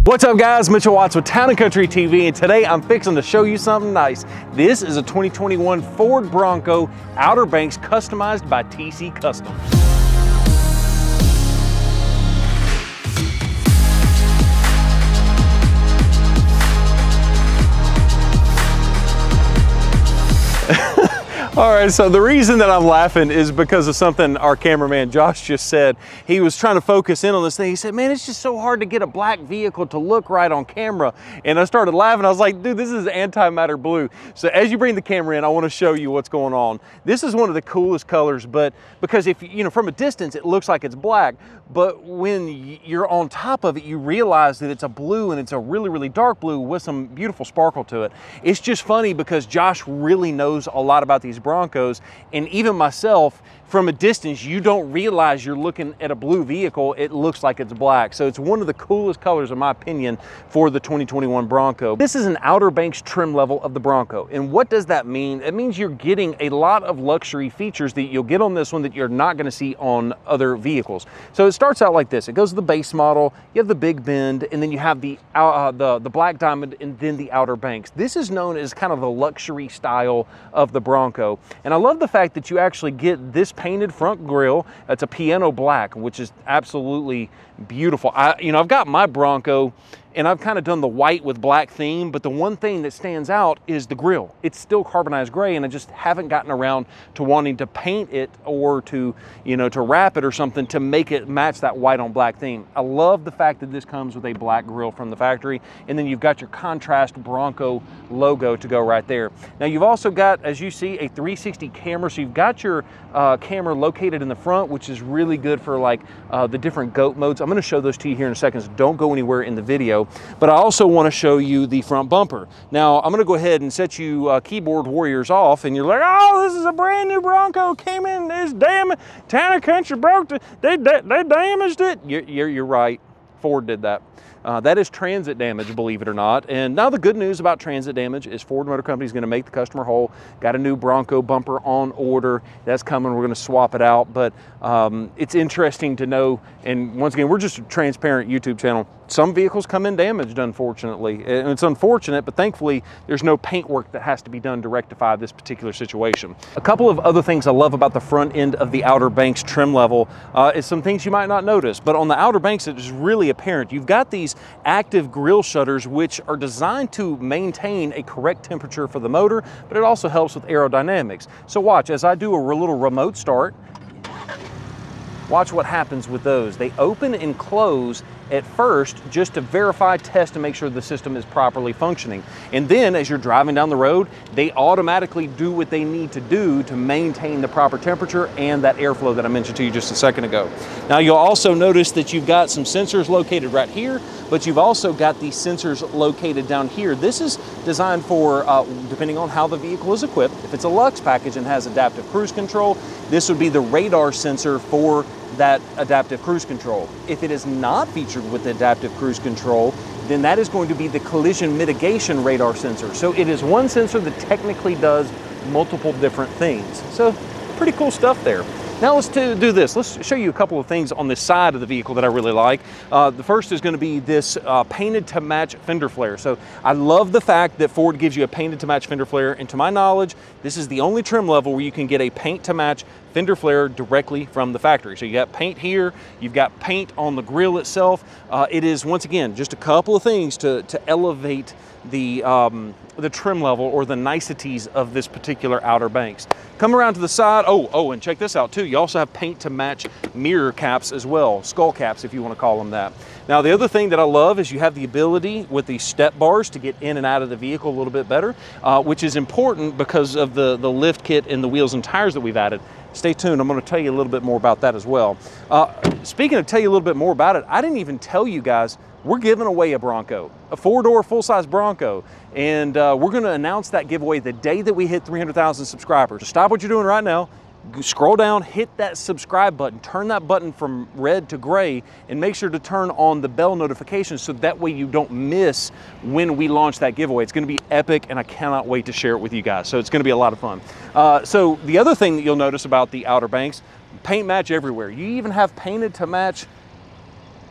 What's up guys, Mitchell Watts with Town & Country TV, and today I'm fixing to show you something nice. This is a 2021 Ford Bronco Outer Banks customized by TCcustoms. All right, so the reason that I'm laughing is because of something our cameraman Josh just said. He was trying to focus in on this thing. He said, man, it's just so hard to get a black vehicle to look right on camera. And I started laughing. I was like, dude, this is Antimatter Blue. So as you bring the camera in, I want to show you what's going on. This is one of the coolest colors, but because if you know, from a distance, it looks like it's black. But when you're on top of it, you realize that it's a blue, and it's a really, really dark blue with some beautiful sparkle to it. It's just funny because Josh really knows a lot about these Broncos, and even myself, from a distance, you don't realize you're looking at a blue vehicle. It looks like it's black. So it's one of the coolest colors, in my opinion, for the 2021 Bronco. This is an Outer Banks trim level of the Bronco. And what does that mean? It means you're getting a lot of luxury features that you'll get on this one that you're not gonna see on other vehicles. So it starts out like this. It goes to the base model, you have the big bend, and then you have the black diamond, and then the Outer Banks. This is known as kind of the luxury style of the Bronco. And I love the fact that you actually get this painted front grille. It's a piano black, which is absolutely beautiful. I've got my Bronco and I've kind of done the white with black theme, but the one thing that stands out is the grille. It's still carbonized gray, and I just haven't gotten around to wanting to paint it or to wrap it or something to make it match that white on black theme. I love the fact that this comes with a black grille from the factory, and then you've got your contrast Bronco logo to go right there. Now you've also got, as you see, a 360 camera, so you've got your camera located in the front, which is really good for like the different GOAT modes. I'm going to show those to you here in a second, so don't go anywhere in the video. But I also want to show you the front bumper. Now I'm going to go ahead and set you keyboard warriors off, and you're like, oh, this is a brand new Bronco, came in, it's damaged, Town & Country broke it, they damaged it. You're right, Ford did that. That is transit damage, believe it or not. And now the good news about transit damage is Ford Motor Company is going to make the customer whole. Got a new Bronco bumper on order. That's coming. We're going to swap it out. But it's interesting to know, and once again, we're just a transparent YouTube channel. Some vehicles come in damaged, unfortunately. And it's unfortunate, but thankfully, there's no paint work that has to be done to rectify this particular situation. A couple of other things I love about the front end of the Outer Banks trim level is some things you might not notice. But on the Outer Banks, it is really apparent. You've got these active grille shutters, which are designed to maintain a correct temperature for the motor, but it also helps with aerodynamics. So watch, as I do a little remote start, watch what happens with those. They open and close at first just to verify, test, and make sure the system is properly functioning. And then as you're driving down the road, they automatically do what they need to do to maintain the proper temperature and that airflow that I mentioned to you just a second ago. Now you'll also notice that you've got some sensors located right here, but you've also got these sensors located down here. This is designed for, depending on how the vehicle is equipped, if it's a Lux package and has adaptive cruise control, this would be the radar sensor for that adaptive cruise control. If it is not featured with adaptive cruise control, then that is going to be the collision mitigation radar sensor. So it is one sensor that technically does multiple different things. So pretty cool stuff there. Now let's do this. Let's show you a couple of things on this side of the vehicle that I really like. The first is going to be this painted to match fender flare. So I love the fact that Ford gives you a painted to match fender flare, and to my knowledge, this is the only trim level where you can get a paint to match fender flare directly from the factory. So you got paint here, you've got paint on the grille itself. It is, once again, just a couple of things to elevate the trim level or the niceties of this particular Outer Banks. Come around to the side. Oh, and check this out too. You also have paint to match mirror caps as well, skull caps if you want to call them that. Now the other thing that I love is you have the ability with these step bars to get in and out of the vehicle a little bit better, which is important because of the lift kit and the wheels and tires that we've added. Stay tuned, I'm going to tell you a little bit more about that as well. Speaking of tell you a little bit more about it, I didn't even tell you guys, we're giving away a Bronco, a four-door full-size Bronco, and we're going to announce that giveaway the day that we hit 300,000 subscribers. So stop what you're doing right now, scroll down, hit that subscribe button, turn that button from red to gray, and make sure to turn on the bell notifications so that way you don't miss when we launch that giveaway. It's going to be epic, and I cannot wait to share it with you guys. So it's going to be a lot of fun. So the other thing that you'll notice about the Outer Banks, paint match everywhere. You even have painted to match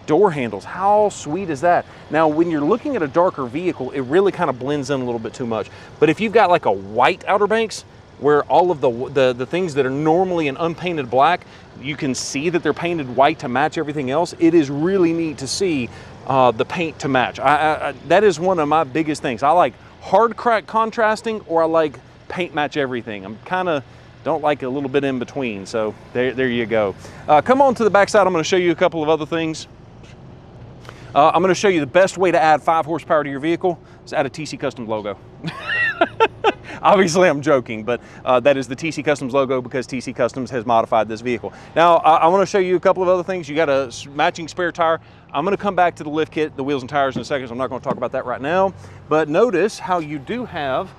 door handles. How sweet is that? Now, when you're looking at a darker vehicle, it really kind of blends in a little bit too much. But if you've got like a white Outer Banks, where all of the things that are normally an unpainted black, you can see that they're painted white to match everything else. It is really neat to see the paint to match. That is one of my biggest things. I like hard crack contrasting, or I like paint match everything. I'm kind of don't like a little bit in between. So there you go. Come on to the back side. I'm going to show you a couple of other things. I'm going to show you the best way to add 5 horsepower to your vehicle is add a TCcustoms logo. Obviously, I'm joking, but that is the TCcustoms logo because TCcustoms has modified this vehicle. Now, I want to show you a couple of other things. You got a matching spare tire. I'm going to come back to the lift kit, the wheels and tires in a second, so I'm not going to talk about that right now. But notice how you do have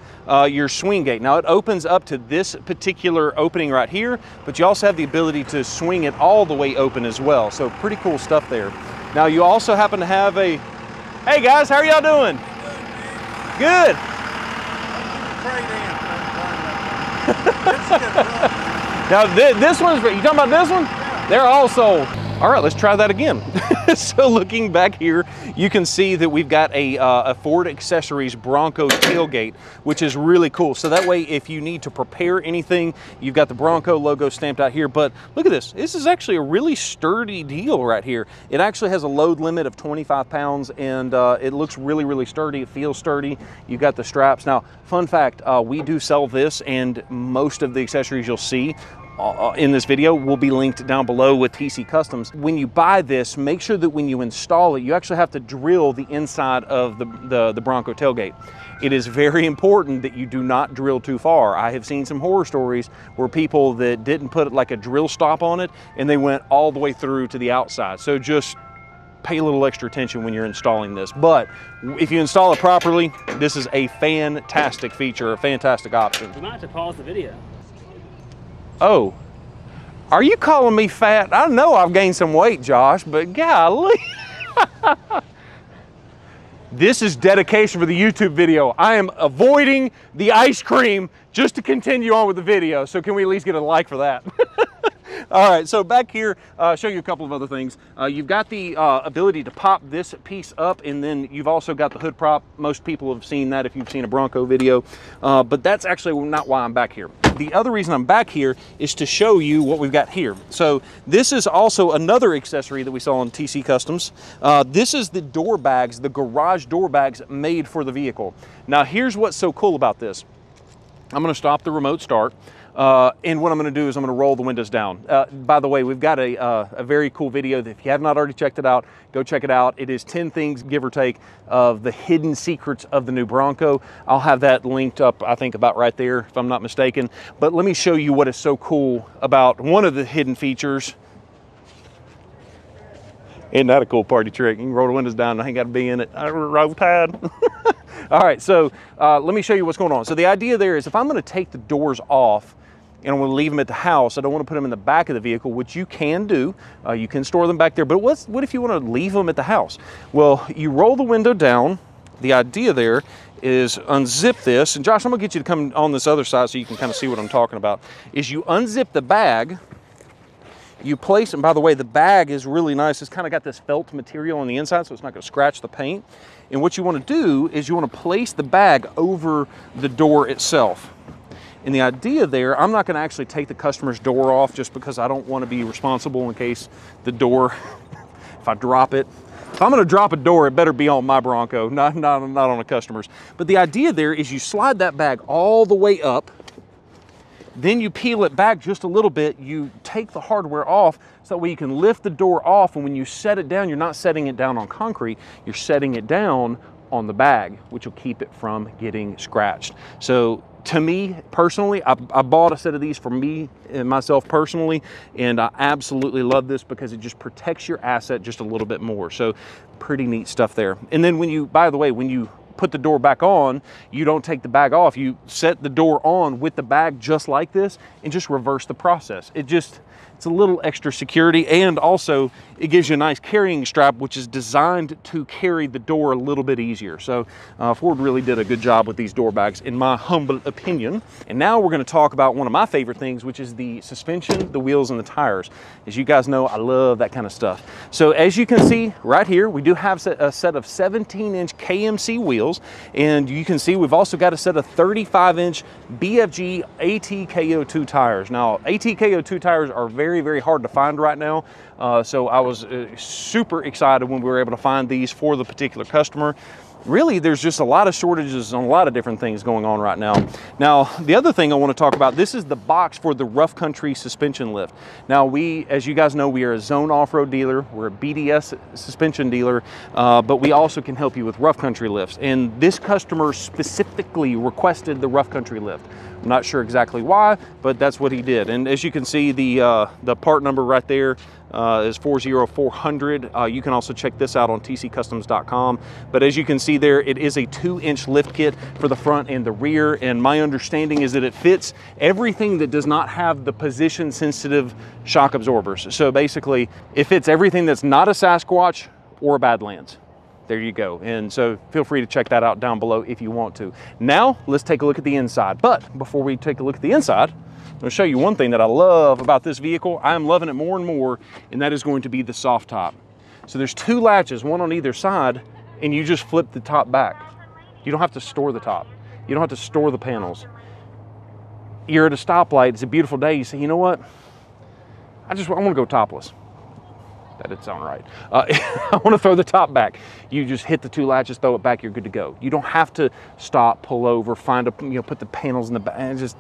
your swing gate. Now, it opens up to this particular opening right here, but you also have the ability to swing it all the way open as well. So pretty cool stuff there. Now, you also happen to have a, hey guys, how are y'all doing? Good. Now this one's, you talking about this one? Yeah. They're all sold. All right, let's try that again. So looking back here, you can see that we've got a Ford Accessories Bronco tailgate, which is really cool. So that way, if you need to prepare anything, you've got the Bronco logo stamped out here. But look at this. This is actually a really sturdy deal right here. It actually has a load limit of 25 pounds, and it looks really, really sturdy. It feels sturdy. You've got the straps. Now, fun fact, we do sell this, and most of the accessories you'll see in this video will be linked down below with TCcustoms. When you buy this, make sure that when you install it, you actually have to drill the inside of the Bronco tailgate. It is very important that you do not drill too far. I have seen some horror stories where people that didn't put like a drill stop on it and they went all the way through to the outside. So just pay a little extra attention when you're installing this. But if you install it properly, this is a fantastic feature, a fantastic option. We might have to pause the video. Oh, are you calling me fat? I know I've gained some weight, Josh, but golly. This is dedication for the YouTube video. I am avoiding the ice cream just to continue on with the video. So can we at least get a like for that? All right, so back here, show you a couple of other things. You've got the ability to pop this piece up, and then you've also got the hood prop. Most people have seen that if you've seen a Bronco video, but that's actually not why I'm back here. The other reason I'm back here is to show you what we've got here. So this is also another accessory that we saw on TCcustoms. This is the door bags, the garage door bags made for the vehicle. Now here's what's so cool about this. I'm going to stop the remote start. And what I'm going to do is I'm going to roll the windows down. By the way, we've got a very cool video that if you have not already checked it out, go check it out. It is 10 things, give or take, of the hidden secrets of the new Bronco. I'll have that linked up, I think, about right there, if I'm not mistaken. But let me show you what is so cool about one of the hidden features. Isn't that a cool party trick? You can roll the windows down and I ain't got to be in it. Roll Tide. All right, so let me show you what's going on. So the idea there is if I'm going to take the doors off, and I'm going to leave them at the house. I don't want to put them in the back of the vehicle, which you can do. You can store them back there, but what if you want to leave them at the house? Well, you roll the window down. The idea there is unzip this, and Josh, I'm going to get you to come on this other side so you can kind of see what I'm talking about, is you unzip the bag, you place, and by the way, the bag is really nice. It's kind of got this felt material on the inside, so it's not going to scratch the paint. And what you want to do is you want to place the bag over the door itself. And the idea there, I'm not going to actually take the customer's door off just because I don't want to be responsible in case the door, if I drop it. If I'm going to drop a door, it better be on my Bronco, not on a customer's. But the idea there is you slide that bag all the way up, then you peel it back just a little bit, you take the hardware off, so that way you can lift the door off, and when you set it down, you're not setting it down on concrete, you're setting it down on the bag, which will keep it from getting scratched. So to me personally, I bought a set of these for me and myself personally, and I absolutely love this because it just protects your asset just a little bit more. So pretty neat stuff there. And then when you, by the way, when you put the door back on, you don't take the bag off. You set the door on with the bag just like this and just reverse the process. It just, It's a little extra security, and also it gives you a nice carrying strap, which is designed to carry the door a little bit easier. So Ford really did a good job with these door bags, in my humble opinion. And now we're going to talk about one of my favorite things, which is the suspension, the wheels, and the tires. As you guys know, I love that kind of stuff. So as you can see right here, we do have a set of 17-inch KMC wheels, and you can see we've also got a set of 35-inch BFG AT KO2 tires. Now, AT KO2 tires are very, very hard to find right now. So I was super excited when we were able to find these for the particular customer. Really, there's just a lot of shortages on a lot of different things going on right now. Now, the other thing I want to talk about, this is the box for the rough country suspension lift. Now, we, as you guys know, we are a zone off-road dealer. We're a BDS suspension dealer, but we also can help you with rough country lifts. And this customer specifically requested the rough country lift. I'm not sure exactly why, but that's what he did. And as you can see, the part number right there is 40400. You can also check this out on TCcustoms.com. But as you can see there, it is a 2-inch lift kit for the front and the rear. And my understanding is that it fits everything that does not have the position sensitive shock absorbers. So basically, it fits everything that's not a Sasquatch or a Badlands. There you go. And so feel free to check that out down below if you want to. Now, let's take a look at the inside. But before we take a look at the inside, I'm going to show you one thing that I love about this vehicle. I'm loving it more and more, and that is going to be the soft top. So there's 2 latches, one on either side, and you just flip the top back. You don't have to store the top. You don't have to store the panels. You're at a stoplight, it's a beautiful day, you say, you know what? I want to go topless. That did sound right. I want to throw the top back. You just hit the 2 latches, throw it back, you're good to go. You don't have to stop, pull over, put the panels in the back. And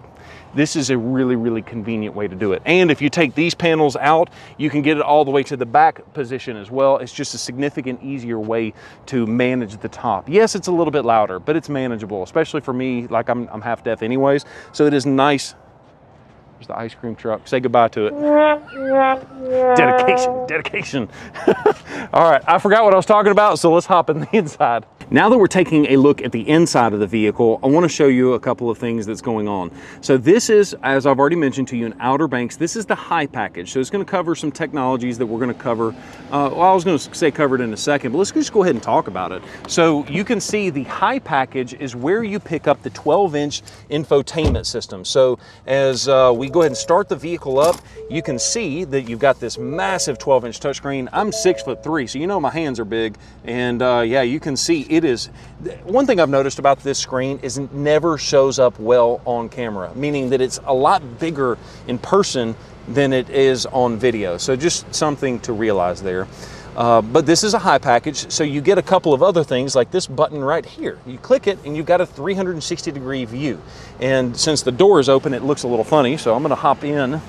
this is a really, really convenient way to do it. And if you take these panels out, you can get it all the way to the back position as well. It's just a significant easier way to manage the top. Yes, it's a little bit louder, but it's manageable, especially for me, like I'm half deaf anyways. So it is nice. There's the ice cream truck. Say goodbye to it. Dedication. All right, I forgot what I was talking about, so let's hop in the inside. Now that we're taking a look at the inside of the vehicle, I want to show you a couple of things that's going on. So this is, as I've already mentioned to you, an Outer Banks. This is the high package. So it's going to cover some technologies that we're going to cover. Well, I was going to say covered in a second, but let's just go ahead and talk about it. So you can see the high package is where you pick up the 12-inch infotainment system. So as we go ahead and start the vehicle up, you can see that you've got this massive 12-inch touchscreen. I'm 6'3", so you know my hands are big. And yeah, you can see it is, one thing I've noticed about this screen is it never shows up well on camera, meaning that it's a lot bigger in person than it is on video. So just something to realize there. But this is a high package, so you get a couple of other things like this button right here. You click it and you've got a 360-degree view. And since the door is open, it looks a little funny, so I'm gonna hop in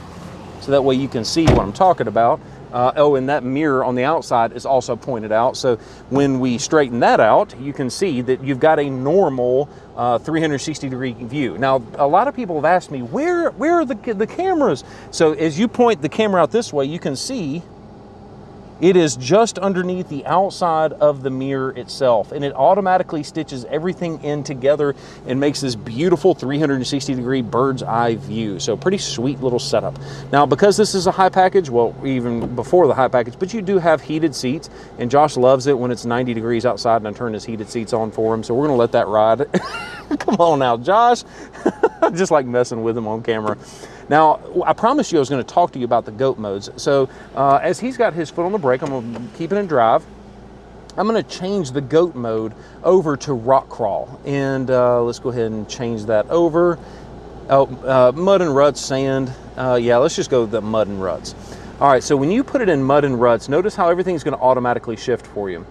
so that way you can see what I'm talking about. Oh, and that mirror on the outside is also pointed out. So when we straighten that out, you can see that you've got a normal 360-degree view. Now, a lot of people have asked me, where are the cameras? So as you point the camera out this way, you can see it is just underneath the outside of the mirror itself, and it automatically stitches everything in together and makes this beautiful 360-degree bird's eye view. So pretty sweet little setup. Now, because this is a high package, well, even before the high package, but you do have heated seats, and Josh loves it when it's 90 degrees outside and I turn his heated seats on for him, so we're gonna let that ride. Come on now, Josh. Just like messing with him on camera. Now, I promised you I was going to talk to you about the GOAT modes. So as he's got his foot on the brake, I'm going to keep it in drive. I'm going to change the GOAT mode over to rock crawl. And let's go ahead and change that over. Oh, mud and ruts, sand. Yeah, let's just go with the mud and ruts. All right, so when you put it in mud and ruts, notice how everything's going to automatically shift for you.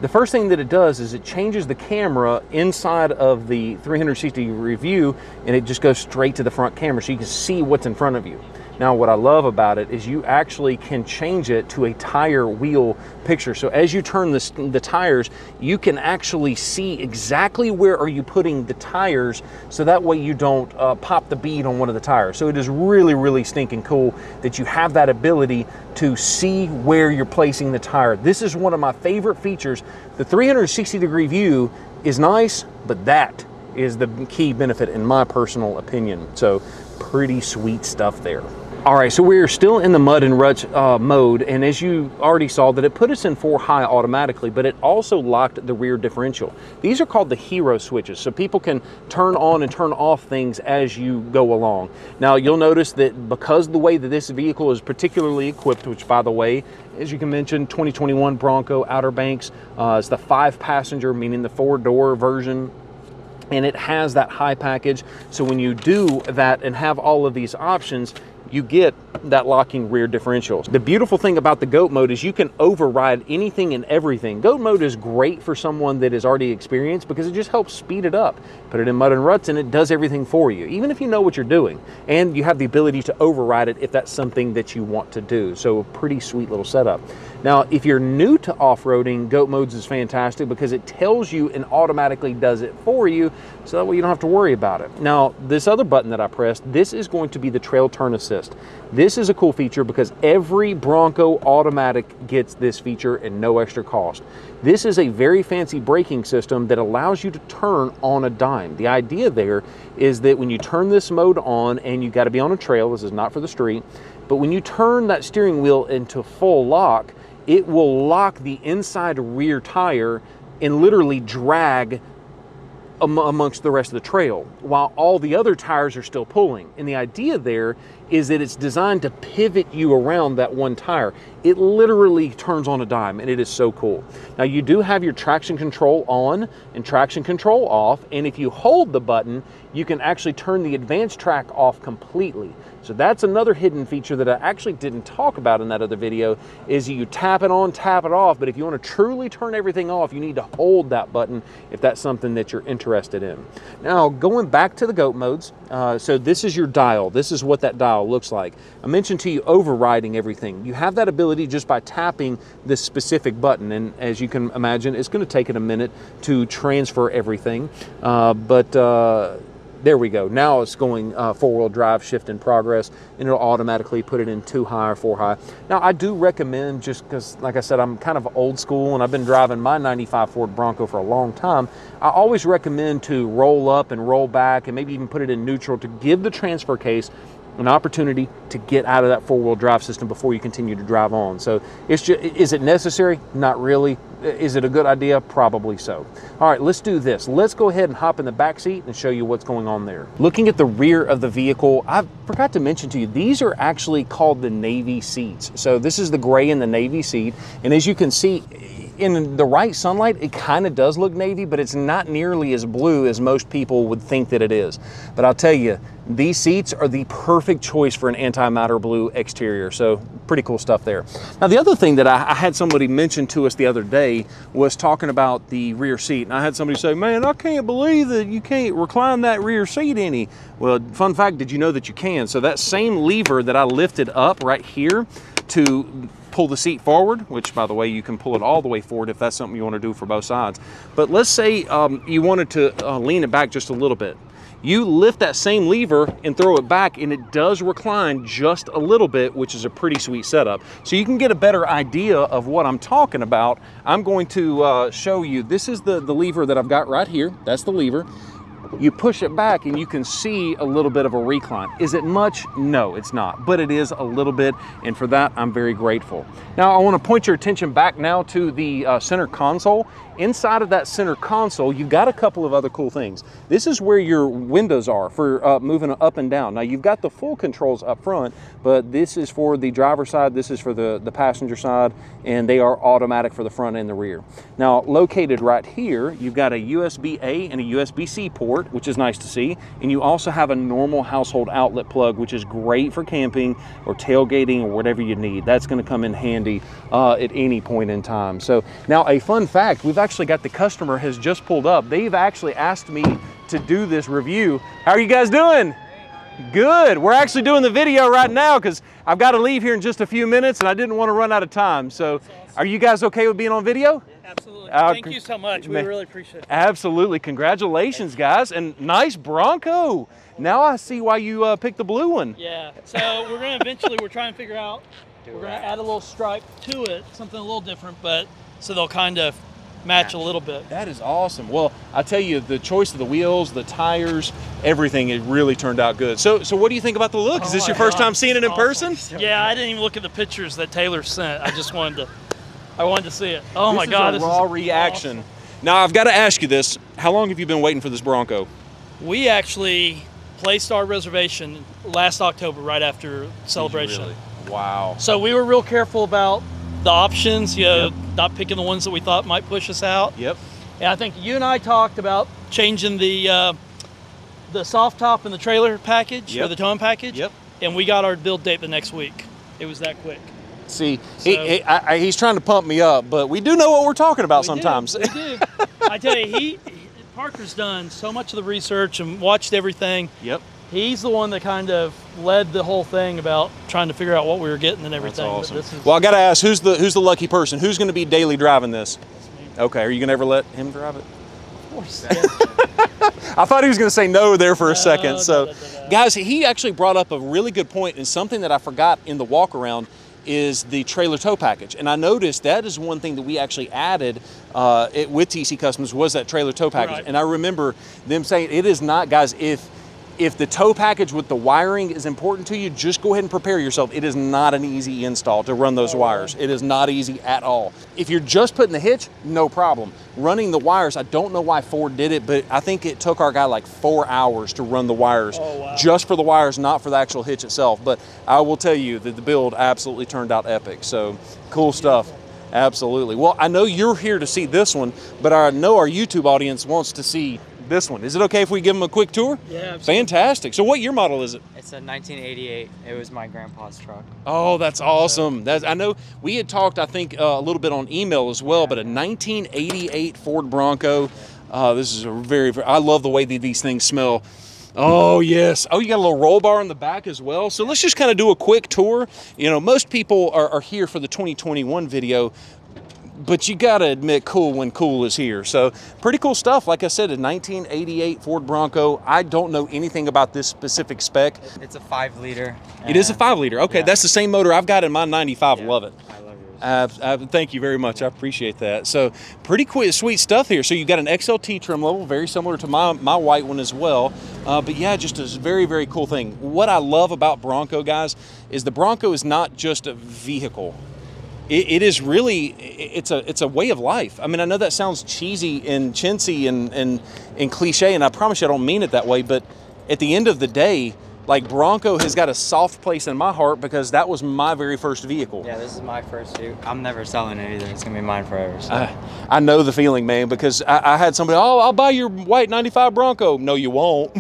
The first thing that it does is it changes the camera inside of the 360-degree view, and it just goes straight to the front camera so you can see what's in front of you. Now, what I love about it is you actually can change it to a tire wheel picture. So as you turn the tires, you can actually see exactly where are you putting the tires, so that way you don't pop the bead on one of the tires. So it is really, really stinking cool that you have that ability to see where you're placing the tire. This is one of my favorite features. The 360-degree view is nice, but that is the key benefit in my personal opinion. So pretty sweet stuff there. All right, so we're still in the mud and ruts mode, and as you already saw that it put us in 4 high automatically, but it also locked the rear differential. These are called the hero switches, so people can turn on and turn off things as you go along. Now you'll notice that because of the way that this vehicle is particularly equipped, which by the way, as you can mention, 2021 Bronco Outer Banks, it's the 5-passenger, meaning the 4-door version, and it has that high package. So when you do that and have all of these options, you get that locking rear differentials. The beautiful thing about the GOAT mode is you can override anything and everything. GOAT mode is great for someone that is already experienced because it just helps speed it up. Put it in mud and ruts and it does everything for you, even if you know what you're doing. And you have the ability to override it if that's something that you want to do. So a pretty sweet little setup. Now, if you're new to off-roading, GOAT modes is fantastic because it tells you and automatically does it for you, so that way you don't have to worry about it. Now, this other button that I pressed, this is going to be the trail turn assist. This is a cool feature because every Bronco automatic gets this feature and no extra cost. This is a very fancy braking system that allows you to turn on a dime. The idea there is that when you turn this mode on, and you got to be on a trail, this is not for the street, but when you turn that steering wheel into full lock, it will lock the inside rear tire and literally drag amongst the rest of the trail while all the other tires are still pulling. And the idea there is that it's designed to pivot you around that one tire. It literally turns on a dime, and it is so cool. Now you do have your traction control on and traction control off, and if you hold the button, you can actually turn the advanced track off completely. So that's another hidden feature that I actually didn't talk about in that other video, is you tap it on, tap it off, but if you want to truly turn everything off, you need to hold that button if that's something that you're interested in. Now, going back to the GOAT modes, so this is your dial. This is what that dial looks like. I mentioned to you overriding everything. You have that ability just by tapping this specific button, and as you can imagine, it's going to take it a minute to transfer everything, there we go. Now it's going 4-wheel drive, shift in progress, and it'll automatically put it in 2 high or 4 high. Now I do recommend, just because like I said, I'm kind of old school and I've been driving my 95 Ford Bronco for a long time, I always recommend to roll up and roll back and maybe even put it in neutral to give the transfer case an opportunity to get out of that 4-wheel drive system before you continue to drive on. So it's just, is it necessary? Not really. Is it a good idea? Probably so. All right, let's do this. Let's go ahead and hop in the back seat and show you what's going on there. Looking at the rear of the vehicle, I forgot to mention to you, these are actually called the navy seats. So this is the gray and the navy seat. And as you can see, in the right sunlight, it kind of does look navy, but it's not nearly as blue as most people would think that it is. But I'll tell you, these seats are the perfect choice for an Antimatter Blue exterior. So pretty cool stuff there. Now, the other thing that I had somebody mention to us the other day was talking about the rear seat. And I had somebody say, man, I can't believe that you can't recline that rear seat any. Well, fun fact, did you know that you can? So that same lever that I lifted up right here to pull the seat forward, which by the way, you can pull it all the way forward if that's something you want to do for both sides. But let's say you wanted to lean it back just a little bit. You lift that same lever and throw it back, and it does recline just a little bit, which is a pretty sweet setup. So you can get a better idea of what I'm talking about. I'm going to show you. This is the lever that I've got right here. That's the lever. You push it back and you can see a little bit of a recline. Is it much? No, it's not, but it is a little bit, and for that, I'm very grateful. Now, I want to point your attention back now to the center console. Inside of that center console, you've got a couple of other cool things. This is where your windows are for moving up and down. Now, you've got the full controls up front, but this is for the driver's side, this is for the passenger side, and they are automatic for the front and the rear. Now, located right here, you've got a USB-A and a USB-C port, which is nice to see, and you also have a normal household outlet plug, which is great for camping or tailgating or whatever you need. That's going to come in handy at any point in time. So now, a fun fact, we've actually got the customer has just pulled up. They've actually asked me to do this review. How are you guys doing? Good. We're actually doing the video right now because I've got to leave here in just a few minutes and I didn't want to run out of time. So are you guys okay with being on video? Absolutely. Thank you so much. We really appreciate it. Absolutely. Congratulations, guys. And nice Bronco. Now I see why you picked the blue one. Yeah. So we're going to eventually, we're trying to figure out, we're going to add a little stripe to it, something a little different, but so they'll kind of match a little bit. That is awesome. Well, I tell you, the choice of the wheels, the tires, everything, it really turned out good. So what do you think about the look? Is this your first time seeing it in person? Yeah, I didn't even look at the pictures that Taylor sent. I just wanted to see it. Oh my God, this is a raw reaction. Awesome. Now I've got to ask you this: how long have you been waiting for this Bronco? We actually placed our reservation last October, right after Celebration. Really? Wow. So we were real careful about the options, you know, not picking the ones that we thought might push us out. Yep. And I think you and I talked about changing the soft top and the trailer package, or the towing package. Yep. And we got our build date the next week. It was that quick. See, so, he's trying to pump me up, but we do know what we're talking about sometimes. We do. I tell you, Parker's done so much of the research and watched everything. Yep. He's the one that kind of led the whole thing about trying to figure out what we were getting and everything. That's awesome. Well, I got to ask, who's the lucky person? Who's going to be daily driving this? Okay, are you going to ever let him drive it? Of course. I thought he was going to say no there for a second. So, guys, he actually brought up a really good point, and something that I forgot in the walk-around is the trailer tow package. And I noticed that is one thing that we actually added with TCcustoms was that trailer tow package. Right. And I remember them saying it is not, guys, if the tow package with the wiring is important to you, just go ahead and prepare yourself. It is not an easy install to run those wires. It is not easy at all. If you're just putting the hitch, no problem. Running the wires, I don't know why Ford did it, but I think it took our guy like 4 hours to run the wires, just for the wires, not for the actual hitch itself. But I will tell you that the build absolutely turned out epic. So cool stuff. Absolutely. Well, I know you're here to see this one, but I know our YouTube audience wants to see this one. Is it okay if we give them a quick tour? Yeah, absolutely. Fantastic. So what year model is it? It's a 1988. It was my grandpa's truck. Oh, that's awesome. I know we had talked, I think, a little bit on email as well, but a 1988 Ford Bronco. This is a very, I love the way that these things smell. Oh, yes. Oh, you got a little roll bar in the back as well. So let's just kind of do a quick tour. You know, most people are here for the 2021 video, but you got to admit cool when cool is here. So pretty cool stuff. Like I said, a 1988 Ford Bronco. I don't know anything about this specific spec. It's a 5-liter. It is a 5-liter. Okay, yeah. That's the same motor I've got in my 95. Yeah, love it. I love yours. Thank you very much. I appreciate that. So pretty quick, sweet stuff here. So you got an XLT trim level, very similar to my white one as well. But yeah, just a very, very cool thing. What I love about Bronco, guys, is the Bronco is not just a vehicle. It is really, it's a way of life. I mean, I know that sounds cheesy and chintzy and cliche, and I promise you I don't mean it that way, but at the end of the day, like, Bronco has got a soft place in my heart because that was my very first vehicle. Yeah, this is my first too. I'm never selling it either. It's going to be mine forever. So. I know the feeling, man, because I had somebody, oh, I'll buy your white 95 Bronco. No, you won't.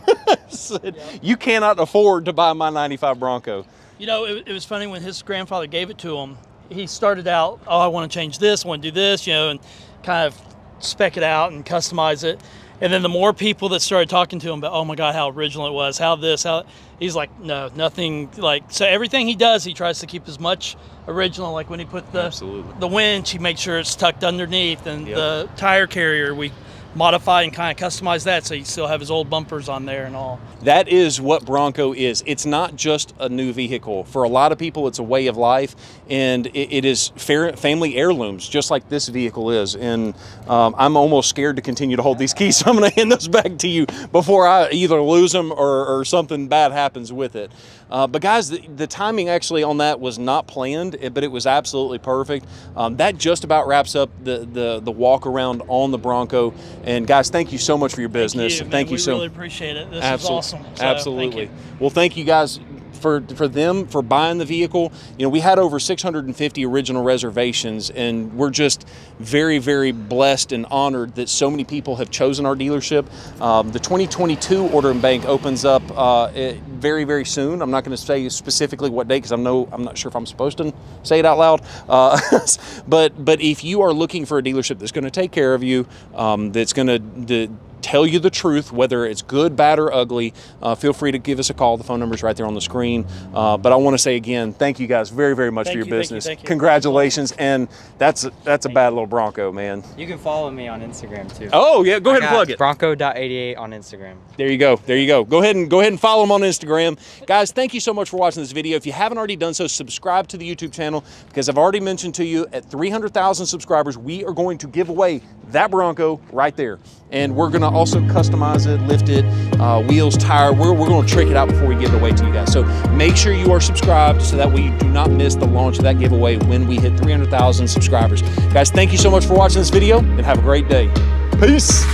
Said, you cannot afford to buy my 95 Bronco. You know, it was funny when his grandfather gave it to him. He started out, oh, I want to change this, I want to do this, you know, and kind of spec it out and customize it. And then the more people that started talking to him about, oh my God, how original it was, how this, how, he's like, no, nothing, like, so everything he does, he tries to keep as much original. Like when he put the winch, he makes sure it's tucked underneath, and the tire carrier, we modify and kind of customize that so you still have his old bumpers on there and all. That is what Bronco is. It's not just a new vehicle. For a lot of people, it's a way of life, and it is family heirlooms, just like this vehicle is. And I'm almost scared to continue to hold these keys, so I'm going to hand those back to you before I either lose them or something bad happens with it. But guys, the timing actually on that was not planned, but it was absolutely perfect. That just about wraps up the walk around on the Bronco. And guys, thank you so much for your business. Thank you. We really appreciate it. This is awesome. So, absolutely. Well, thank you guys for buying the vehicle. You know, we had over 650 original reservations, and we're just very, very blessed and honored that so many people have chosen our dealership. The 2022 Outer Banks opens up very, very soon. I'm not going to say specifically what date because I'm not sure if I'm supposed to say it out loud. But if you are looking for a dealership that's going to take care of you, that's going to tell you the truth, whether it's good, bad, or ugly. Feel free to give us a call. The phone number is right there on the screen. But I want to say again, thank you guys very, very much for your business. Thank you. Congratulations, and that's a bad little Bronco, man. You can follow me on Instagram too. Oh yeah, go ahead and plug it. Bronco.88 on Instagram. There you go. There you go. Go ahead and follow them on Instagram. Guys, thank you so much for watching this video. If you haven't already done so, subscribe to the YouTube channel, because I've already mentioned to you, at 300,000 subscribers, we are going to give away that Bronco right there. And we're gonna also customize it, lift it, wheels, tire. We're gonna trick it out before we give it away to you guys. So make sure you are subscribed so that way you do not miss the launch of that giveaway when we hit 300,000 subscribers. Guys, thank you so much for watching this video, and have a great day. Peace.